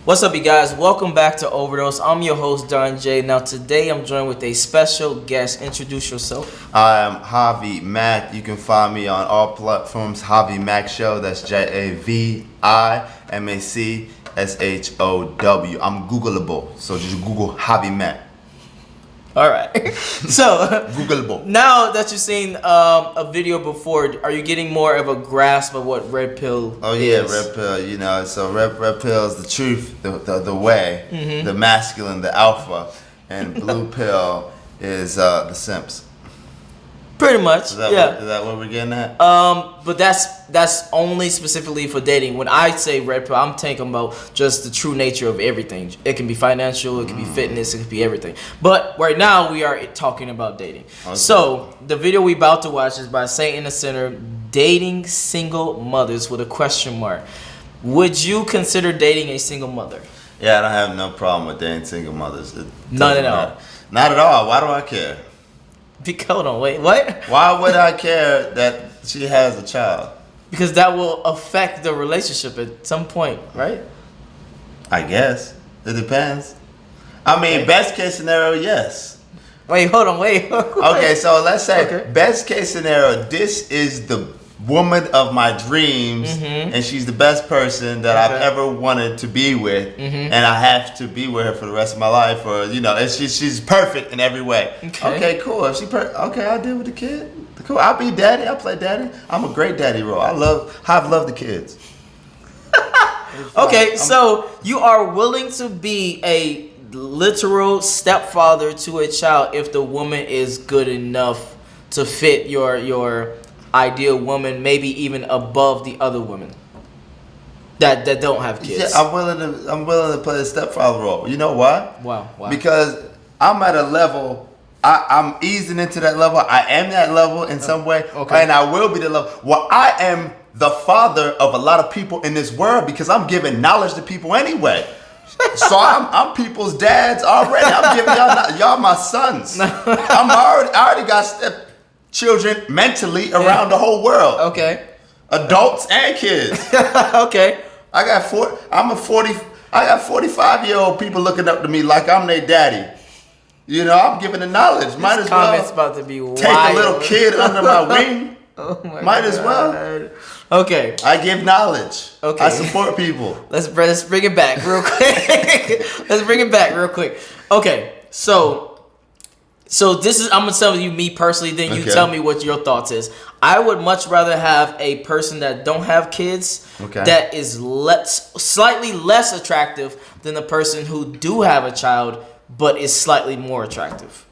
What's up, you guys? Welcome back to Overdose. I'm your host, Don Jaye. Now, today I'm joined with a special guest. Introduce yourself. I am Javi Mac. You can find me on all platforms. Javi Mac Show. That's JaviMacshow. I'm Googleable, so just Google Javi Mac. All right. So, Googleable. now that you've seen a video before, are you getting more of a grasp of what red pill Oh yeah, is? red pill. So red pill is the truth, the way, the masculine, the alpha, and blue pill is the simps. Pretty much, Is that yeah. is that what we're getting at? But that's only specifically for dating. When I say red pill, I'm talking about just the true nature of everything. It can be financial, it can be fitness, it can be everything. But right now we are talking about dating. Okay. So the video we about to watch is by Saint in the Center, dating single mothers with a question mark. Would you consider dating a single mother? Yeah, I don't have no problem with dating single mothers. None at doesn't all. matter. Not at all. Why do I care? Hold on, wait, what? Why would I care that she has a child? Because that will affect the relationship at some point, right? I guess. It depends. I mean, Okay. best case scenario, yes. Wait, hold on, wait. Okay, so let's say Okay. best case scenario, this is the woman of my dreams, and she's the best person that I've Okay. ever wanted to be with, and I have to be with her for the rest of my life, or and she's perfect in every way. Okay. Cool. If okay, I'll deal with the kid. Cool. I'll be daddy. I'll play daddy. I'm a great daddy role. I've loved the kids. Okay, so you are willing to be a literal stepfather to a child if the woman is good enough to fit your ideal woman, maybe even above the other women that don't have kids. Yeah, I'm willing to play the stepfather role. You know why? Wow. Because I'm at a level. I'm easing into that level. I am that level in some way, Okay. and I will be the level. Well, I am the father of a lot of people in this world because I'm giving knowledge to people anyway. So I'm people's dads already. I'm giving y'all my sons. I already got stepchildren mentally around the whole world. Okay. Adults and kids. Okay. I got 45-year-old people looking up to me like I'm their daddy. I'm giving the knowledge. Might This as comment's well about to be wild. take a little kid under my wing. Oh my Might as well. God. Okay. I give knowledge. Okay. I support people. Let's bring it back real quick. Okay, so this is, I'm gonna tell you me personally. Then you Okay. tell me what your thoughts is. I would much rather have a person that don't have kids Okay. that is slightly less attractive than the person who do have a child but is slightly more attractive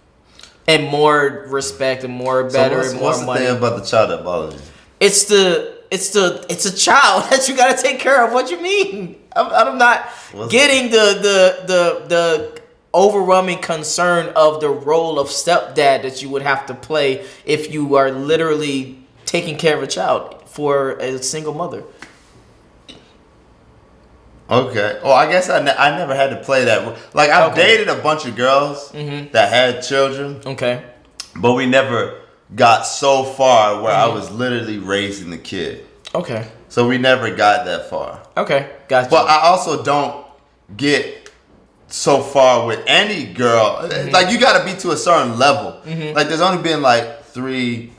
and more respect and more better So and what's more the money. thing about the child that bothers you? It's a child that you gotta take care of. What you mean? I'm not getting the overwhelming concern of the role of stepdad that you would have to play if you are literally taking care of a child for a single mother. Okay. Oh, I guess I never had to play that. Like, I've dated a bunch of girls that had children, Okay. but we never got so far where I was literally raising the kid. Okay. So we never got that far. Okay. Gotcha. But I also don't get so far with any girl. Like, you got to be to a certain level. Like, there's only been like three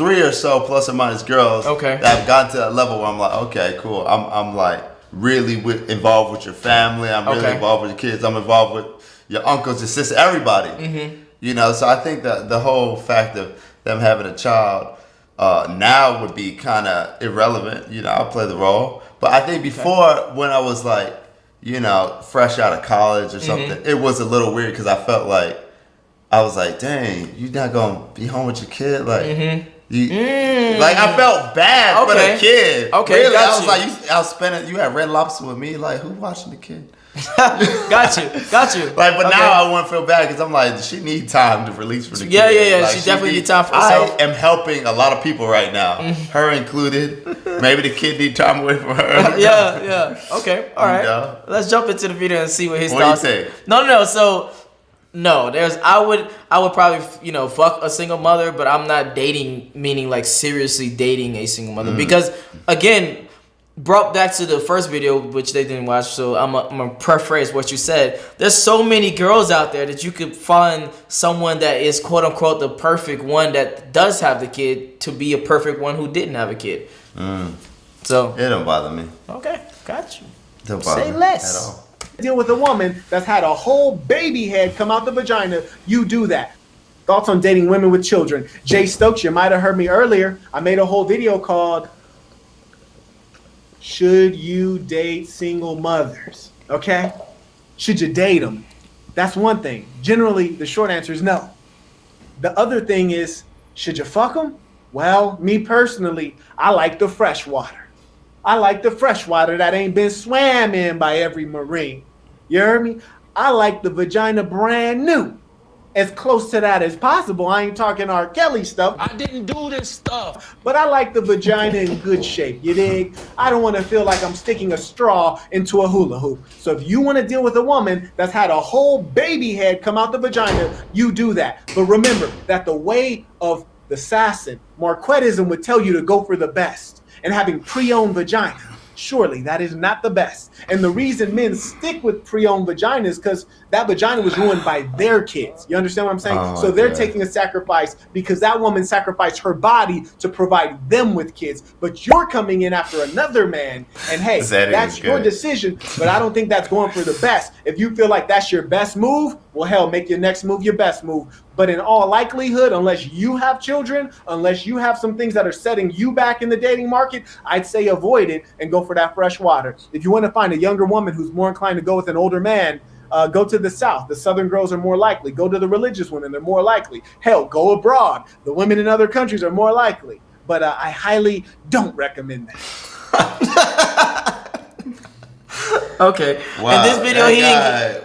or so plus or minus girls that have gotten to that level where I'm like, okay, cool. I'm like really involved with your family. I'm really involved with your kids. I'm involved with your uncles, your sisters, everybody. So I think that the whole fact of them having a child now would be kind of irrelevant. I'll play the role. But I think before, when I was like, fresh out of college or something, it was a little weird because I felt like, I was like, dang, you not going to be home with your kid? Like, like, I felt bad for the kid. Okay, really, got I was you. like, I was spending, you had Red Lobster with me. Like, who watching the kid? Got you. Like, but now I wouldn't feel bad because I'm like, she need time to release for the kid. Yeah. Like, She definitely need time for herself. I am helping a lot of people right now, her included. Maybe the kid need time away from her. Yeah. Okay. All right. know? Let's jump into the video and see what his What do thoughts. you think? No. So, no. I would probably fuck a single mother, but I'm not dating, meaning like seriously dating a single mother because again, brought back to the first video, which they didn't watch, so I'm gonna paraphrase what you said. There's so many girls out there that you could find someone that is quote unquote the perfect one that does have the kid to be a perfect one who didn't have a kid. So it don't bother me. Okay, got you. Don't bother Say me less. at all. Deal with a woman that's had a whole baby head come out the vagina, you do that. Thoughts on dating women with children? Jay Stokes, you might have heard me earlier. I made a whole video called Should You Date Single Mothers? Okay? Should you date them? That's one thing. Generally, the short answer is no. The other thing is, should you fuck them? Well, me personally, I like the fresh water. I like the fresh water that ain't been swam in by every Marine. You heard me? I like the vagina brand new. As close to that as possible. I ain't talking R. Kelly stuff. I didn't do this stuff. But I like the vagina in good shape, you dig? I don't want to feel like I'm sticking a straw into a hula hoop. So if you want to deal with a woman that's had a whole baby head come out the vagina, you do that. But remember that the way of the assassin, Marquettism would tell you to go for the best. And having pre-owned vagina, surely that is not the best. And the reason men stick with pre-owned vagina is because that vagina was ruined by their kids. You understand what I'm saying? So they're taking a sacrifice because that woman sacrificed her body to provide them with kids. But you're coming in after another man, and hey, that's your decision. But I don't think that's going for the best. If you feel like that's your best move, well, hell, make your next move your best move. But in all likelihood, unless you have children, unless you have some things that are setting you back in the dating market, I'd say avoid it and go for that fresh water. If you want to find a younger woman who's more inclined to go with an older man, go to the South. The Southern girls are more likely. Go to the religious women. They're more likely. Hell, go abroad. The women in other countries are more likely. But I highly don't recommend that. Okay. Wow,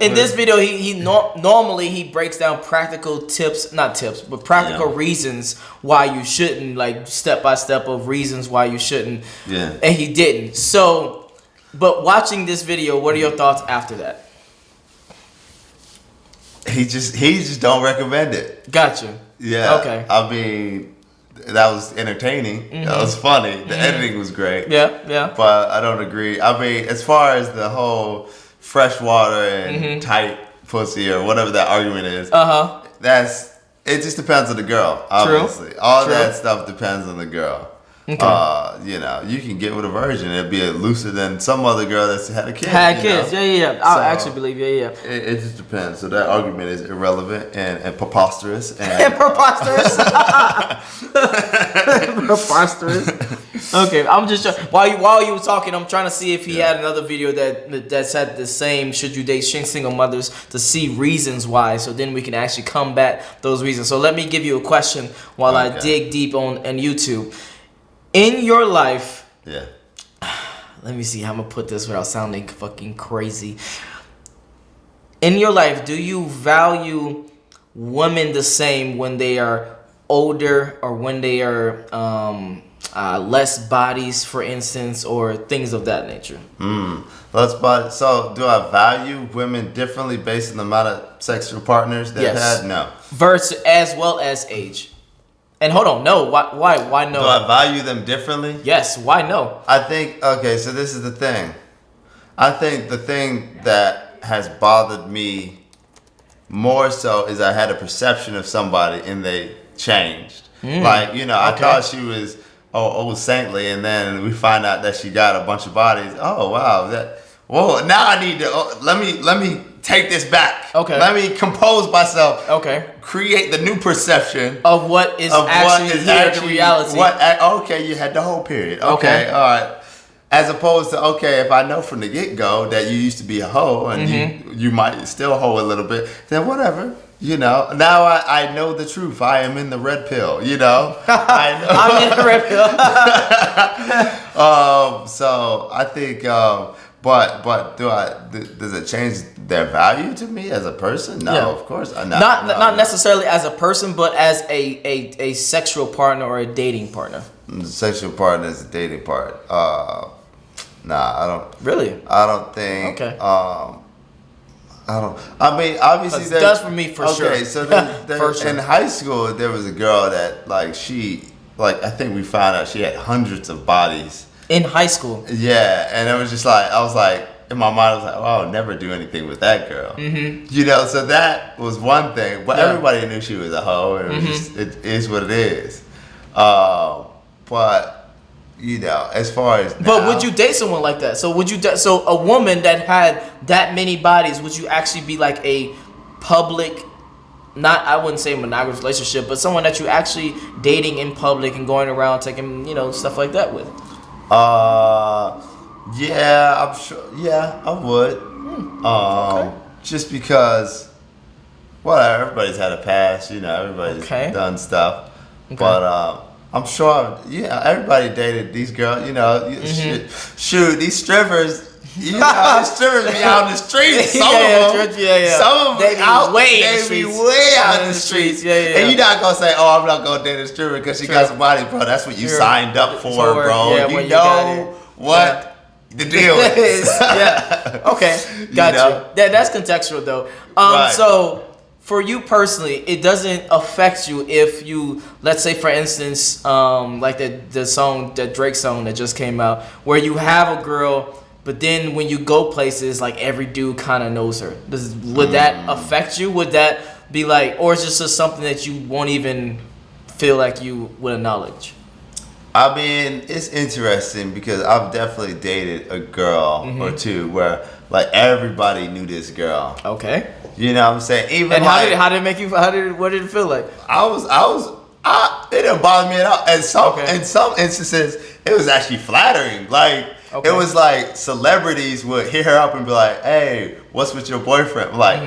in this video, he normally he breaks down practical tips, not tips, but practical reasons why you shouldn't, like step by step of reasons why you shouldn't. Yeah. And he didn't. So, but watching this video, what are your thoughts after that? He just don't recommend it. Gotcha. Yeah. Okay. I mean, that was entertaining. That was funny. The editing was great. Yeah. But I don't agree. I mean, as far as the whole fresh water and tight pussy or whatever that argument is, it just depends on the girl, obviously. True. All that stuff depends on the girl. Okay. You can get with a virgin. It'd be looser than some other girl that's had a kid. Yeah. I'll actually believe, It just depends. So that argument is irrelevant and preposterous. And preposterous. Preposterous. Okay, I'm just while you were talking, I'm trying to see if he had another video that said the same. Should you date single mothers to see reasons why? So then we can actually combat those reasons. So let me give you a question while I dig deep on YouTube. In your life, let me see how I'm gonna put this without sounding fucking crazy. In your life, do you value women the same when they are older or when they are less bodies, for instance, or things of that nature? So do I value women differently based on the amount of sexual partners they've had? No. Versus as well as age. And hold on, no. Why no? Do I value them differently? Yes. Why no? I think, so this is the thing. I think the thing that has bothered me more so is I had a perception of somebody and they changed. I thought she was saintly, and then we find out that she got a bunch of bodies. Oh wow, now I need to let me take this back. Okay. Let me compose myself. Okay. Create the new perception of what is actually the reality. You had the whole period. Okay. All right. As opposed to, if I know from the get-go that you used to be a hoe and you might still hoe a little bit, then whatever. Now I know the truth. I am in the red pill, I know. I'm in the red pill. So I think, but does it change their value to me as a person? No, of course not. Not necessarily as a person, but as a sexual partner or a dating partner. Sexual partner is a dating part. I don't. Really? I don't think. Okay. I don't. I mean, obviously that's for me for sure. Okay, so in high school there was a girl that I think we found out she had hundreds of bodies In high school. Yeah, and it was just like I was like in my mind I was like, oh, I'll never do anything with that girl. You know, so that was one thing. But everybody knew she was a hoe, and it was just it is what it is. But you know, as far as now, but would you date someone like that? So would you? So a woman that had that many bodies, would you actually be like a public? Not, I wouldn't say monogamous relationship, but someone that you actually dating in public and going around taking, you know, stuff like that with. Yeah, I'm sure. Yeah, I would. Okay. Just because, well, everybody's had a past. You know, everybody's done stuff. Okay. But I'm sure. Yeah, everybody dated these girls. You know, shoot, these strippers. You know, the strippers be out in the streets. Some of them, some of them they be out, way they in the be streets. way out in the streets. And you're not gonna say, "Oh, I'm not gonna date a stripper because she got some body, bro." That's what you signed up for, bro. Yeah, you know what the deal is. Yeah. Okay. Got you. That's contextual though. So for you personally, it doesn't affect you if you, let's say for instance, like the song, the Drake song that just came out, where you have a girl. But then when you go places, like every dude kind of knows her. Would that affect you? Would that be like, or is it just something that you won't even feel like you would acknowledge? I mean, it's interesting because I've definitely dated a girl or two where like everybody knew this girl. Okay. You know what I'm saying? Even and like, how did it make you? What did it feel like? It didn't bother me at all. In some instances, it was actually flattering. Like. Okay. It was like celebrities would hit her up and be like, "Hey, what's with your boyfriend?" I'm like,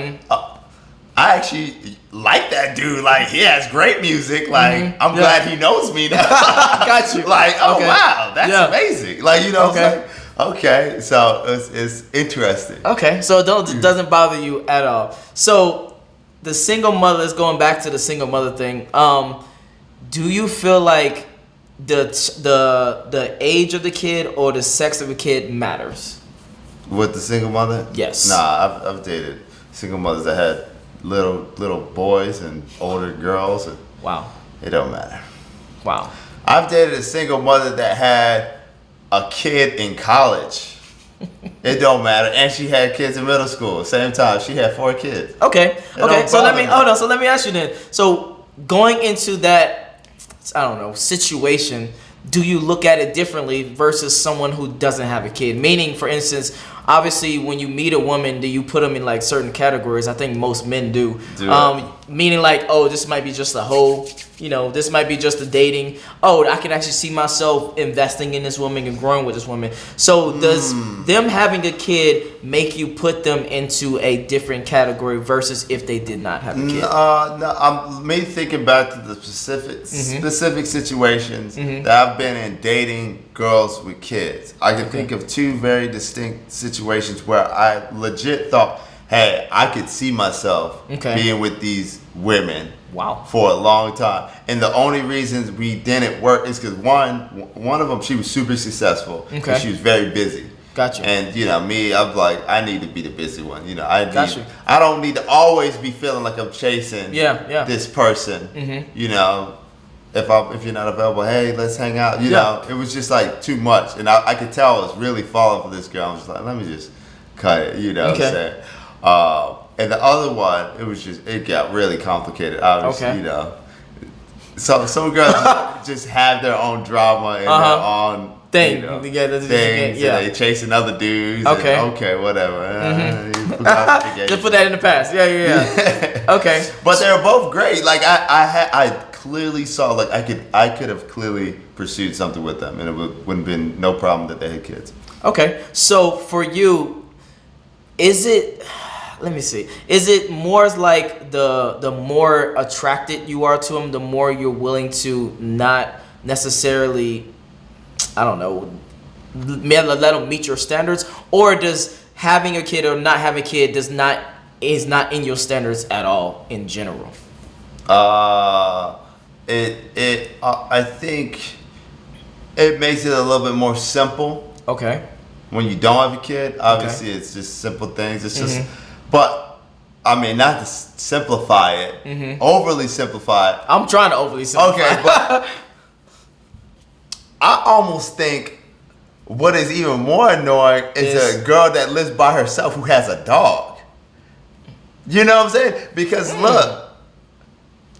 I actually like that dude. Like, he has great music. Like, I'm glad he knows me now. Got you. Like, oh wow, that's amazing. Like, you know, okay. So it's interesting. Okay, so it doesn't bother you at all. So the single mother is going back to the single mother thing. Do you feel like the age of the kid or the sex of the kid matters? With the single mother? Yes. Nah, I've dated single mothers that had little boys and older girls. And wow. It don't matter. Wow. I've dated a single mother that had a kid in college. It don't matter. And she had kids in middle school. Same time. She had 4 kids. Okay. So let me ask you then. So going into that, I don't know, situation, do you look at it differently versus someone who doesn't have a kid? Meaning, for instance, obviously when you meet a woman, do you put them in like certain categories? I think most men do. Meaning like, oh, this might be just a hoe. You know, this might be just a dating. Oh, I can actually see myself investing in this woman and growing with this woman. So does them having a kid make you put them into a different category versus if they did not have a kid? No, I'm thinking back to the specific situations that I've been in dating girls with kids. I can think of 2 very distinct situations where I legit thought, hey, I could see myself being with these women. Wow. For a long time. And the only reasons we didn't work is because one of them, she was super successful. Okay. She was very busy. Gotcha. And you know me, I'm like, I need to be the busy one. You know, I don't need to always be feeling like I'm chasing this person. You know, if you're not available, hey, let's hang out. You know, it was just like too much. And I could tell I was really falling for this girl. I was like, let me just cut it, you know what I'm saying? And the other one, it got really complicated, obviously, you know. So some girls just have their own drama and their own thing. You know, things, and they chasing other dudes. And, whatever. Just put that in the past. Yeah. Okay. But they're both great. Like I clearly saw, like I could have clearly pursued something with them, and it wouldn't have been no problem that they had kids. Okay. So for you, is it? Let me see. Is it more like the more attracted you are to them, the more you're willing to not necessarily, I don't know, let them meet your standards, or does having a kid or not having a kid is not in your standards at all in general? I think it makes it a little bit more simple. Okay. When you don't have a kid, obviously it's just simple things. It's just. But, I mean, not to simplify it, overly simplify it. I'm trying to overly simplify it. Okay, but I almost think what is even more annoying is a girl that lives by herself who has a dog. You know what I'm saying? Because look,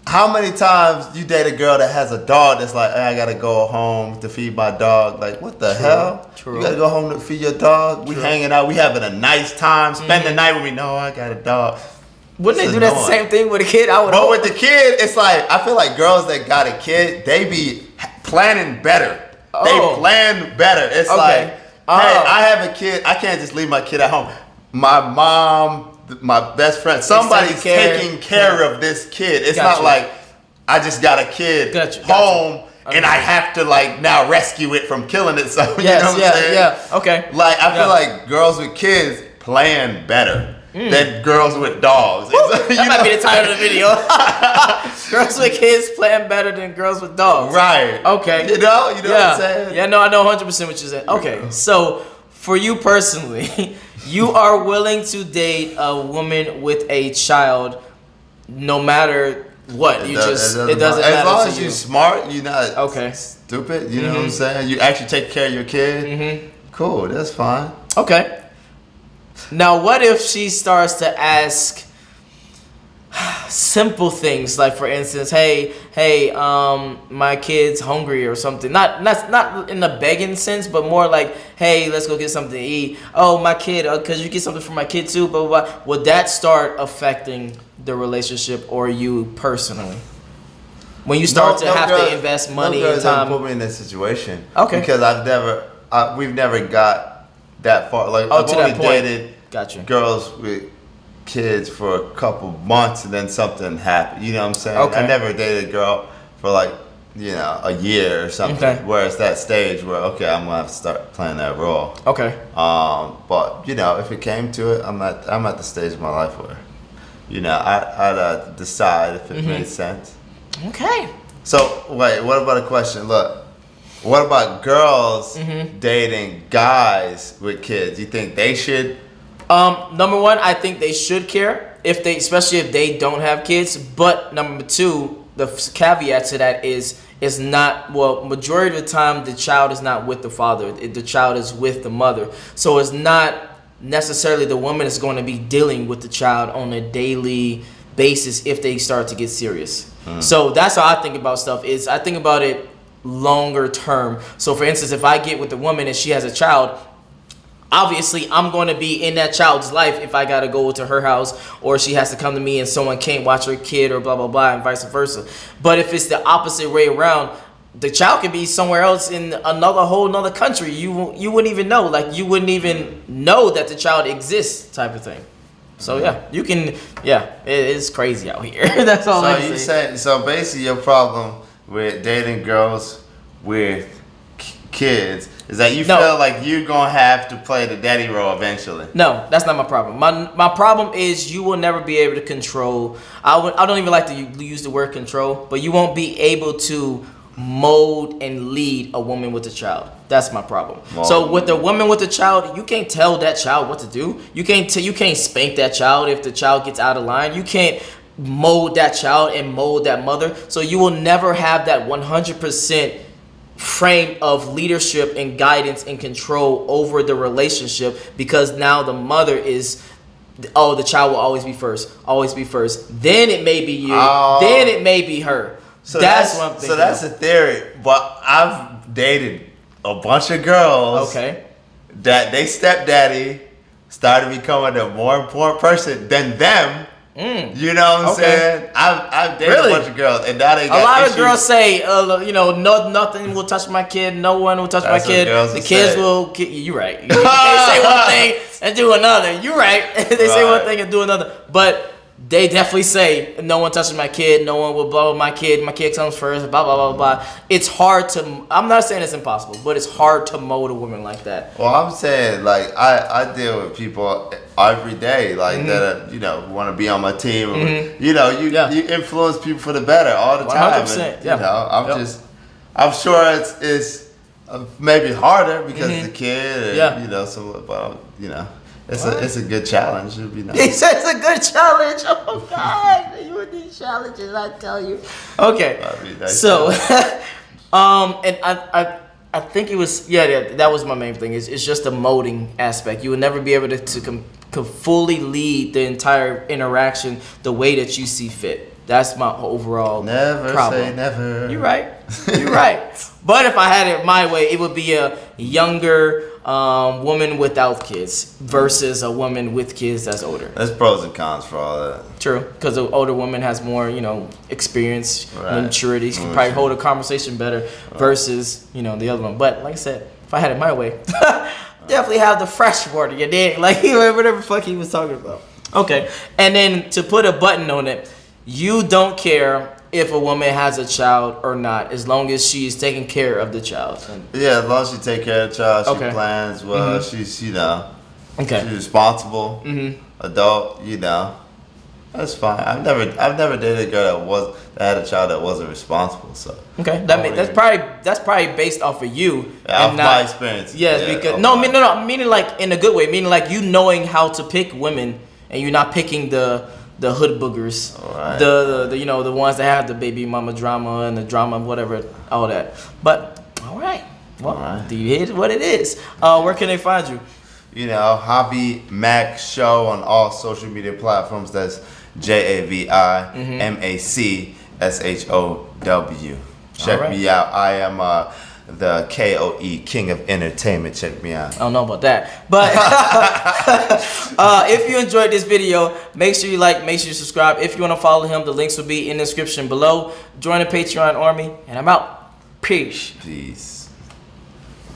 how many times you date a girl that has a dog that's like, hey, I gotta go home to feed my dog? Like, what the hell? True. You gotta go home to feed your dog? We hanging out, we having a nice time, spend the night with me. No, I got a dog. Wouldn't they do that the same thing with a kid? But with the kid, it's like, I feel like girls that got a kid, they be planning better. They plan better. It's like, hey, I have a kid. I can't just leave my kid at home. My mom, my best friend, somebody's taking care of this kid. It's not like I just got a kid home and I have to like now rescue it from killing itself. You know what I'm saying? Yeah, okay. Like, I feel like girls with kids plan better than girls with dogs. That might be the title of the video. Girls with kids plan better than girls with dogs. Right. Okay. You know what I'm saying? Yeah, no, I know 100% what you're saying. Okay, so for you personally, you are willing to date a woman with a child no matter what. It doesn't matter. As long as you're smart, you're not stupid. You know what I'm saying? You actually take care of your kid. Cool, that's fine. Okay. Now, what if she starts to ask simple things, like for instance, hey, my kid's hungry or something. Not in the begging sense, but more like, hey, let's go get something to eat. Oh, my kid, could you get something for my kid too? Blah, blah, blah. Would that start affecting the relationship or you personally? When you start to have to invest money and time. Put me in this situation. Okay. Because we've never got that far. Like, I've only dated girls with kids for a couple months and then something happened. You know what I'm saying? Okay. I never dated a girl for like, a year or something. Okay. Where it's that stage where, I'm gonna have to start playing that role. Okay. But if it came to it, I'm at the stage of my life where, I'd decide if it made sense. Okay. So wait, what about a question? Look, what about girls dating guys with kids? You think they should? Number one, I think they should care especially if they don't have kids. But number two, the caveat to that is not, majority of the time the child is not with the father. The child is with the mother. So it's not necessarily the woman is going to be dealing with the child on a daily basis if they start to get serious. So that's how I think about stuff. I think about it longer term. So for instance, if I get with a woman and she has a child, obviously I'm going to be in that child's life if I got to go to her house or she has to come to me and someone can't watch her kid or blah, blah, blah, and vice versa. But if it's the opposite way around, the child could be somewhere else in another country. You wouldn't even know. Like, you wouldn't even know that the child exists, type of thing. So you can, it's crazy out here. That's all I'm saying. So basically your problem with dating girls with kids is that you feel like you're gonna have to play the daddy role eventually. No, that's not my problem. My problem is you will never be able to control. I don't even like to use the word control, but you won't be able to mold and lead a woman with a child. That's my problem. So with a woman with a child, you can't tell that child what to do. You can't spank that child if the child gets out of line. You can't mold that child and mold that mother. So you will never have that 100% frame of leadership and guidance and control over the relationship, because now the mother is, the child will always be first. Then it may be you. Then it may be her. So that's what I'm thinking. So that's a theory. But I've dated a bunch of girls that they stepdaddy started becoming a more important person than them. You know what I'm saying? I've dated a bunch of girls, and now they got a lot issues. of girls say, nothing will touch my kid. No one will touch my kid. The kids will. You're right. They say one thing and do another. You're right. They say one thing and do another. But they definitely say, no one touches my kid. No one will blah my kid. My kid comes first. Blah blah blah blah. It's hard to. I'm not saying it's impossible, but it's hard to mold a woman like that. Well, I'm saying, like, I deal with people every day, like, that want to be on my team. You influence people for the better all the time. 100%. And, I'm sure it's maybe harder because it's a kid. And, it's a good challenge. It'd be nice. He says it's a good challenge. Oh God, you with these challenges, I tell you. Okay, so, and I think it was that was my main thing. It's just the molding aspect. You would never be able to fully lead the entire interaction the way that you see fit. That's my overall Never problem. say never. You're right. You're right. But if I had it my way, it would be a younger woman without kids versus a woman with kids that's older. There's pros and cons for all that. True, because the older woman has more, experience, Right. maturity. She can probably hold a conversation better versus, the other one. But like I said, if I had it my way, definitely have the fresh water. You dig? Like whatever the fuck he was talking about. Okay, and then to put a button on it, you don't care if a woman has a child or not, as long as she's taking care of the child. Yeah, as long as she take care of the child, she Okay. plans well, she's Okay. she's responsible, adult, that's fine. I've never dated a girl that had a child that wasn't responsible. So Okay, that's probably based off of you off and my not experience. Yes, Yeah, because off meaning like in a good way, meaning like you knowing how to pick women and you're not picking the hood boogers, Alright. the ones that have the baby mama drama and the drama whatever, all that. But all right, well, Alright. do you hear what it is? Where can they find you? Javi Mac Show on all social media platforms. That's JaviMacshow. Check Alright. me out. I am the KOE King of Entertainment. Check me out. I don't know about that, but if you enjoyed this video, make sure you like, make sure you subscribe. If you want to follow him, the links will be in the description below. Join the Patreon army, and I'm out. Peace. Peace.